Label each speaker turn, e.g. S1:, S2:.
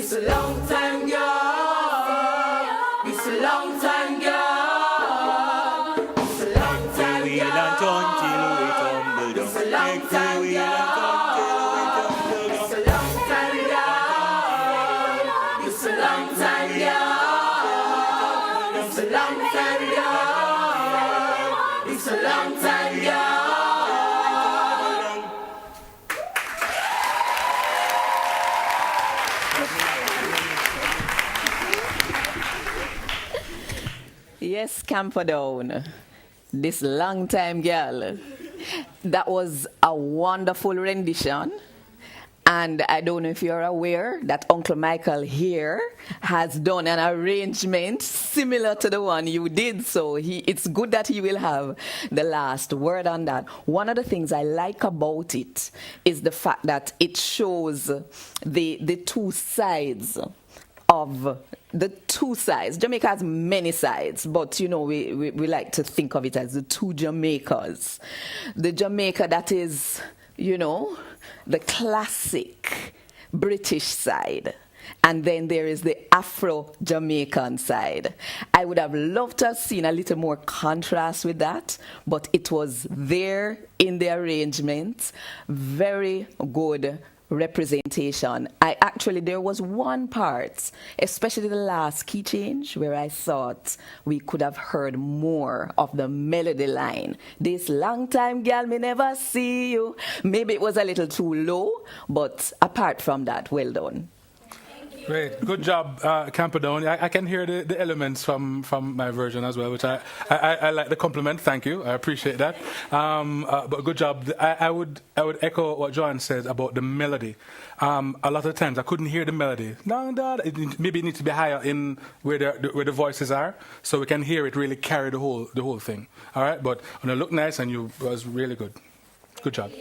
S1: It's a long time, girl. It's a long time, girl. It's a long time, girl. It's a long time, girl. It's a long time, girl. It's a long time, girl. It's a long time, girl. It's a long time, girl.
S2: Yes, Camperdown, this long time girl. That was a wonderful rendition. And I don't know if you're aware that Uncle Michael here has done an arrangement similar to the one you did. So it's good that he will have the last word on that. One of the things I like about it is the fact that it shows the two sides of the two sides. Jamaica has many sides, but you know, we like to think of it as the two Jamaicas. The Jamaica that is, you know, the classic British side. And then there is the Afro-Jamaican side. I would have loved to have seen a little more contrast with that, but it was there in the arrangement. Very good representation. There was one part, especially the last key change, where I thought we could have heard more of the melody line. This long time, girl, me never see you. Maybe it was a little too low, but apart from that, well done.
S3: Great, good job, Camperdown. I can hear the elements from my version as well, which I like the compliment. Thank you, I appreciate that. But good job. I would echo what John said about the melody. A lot of times I couldn't hear the melody. Maybe it needs to be higher in where the voices are, so we can hear it really carry the whole thing. All right, but it looked nice and you was really good. Good job.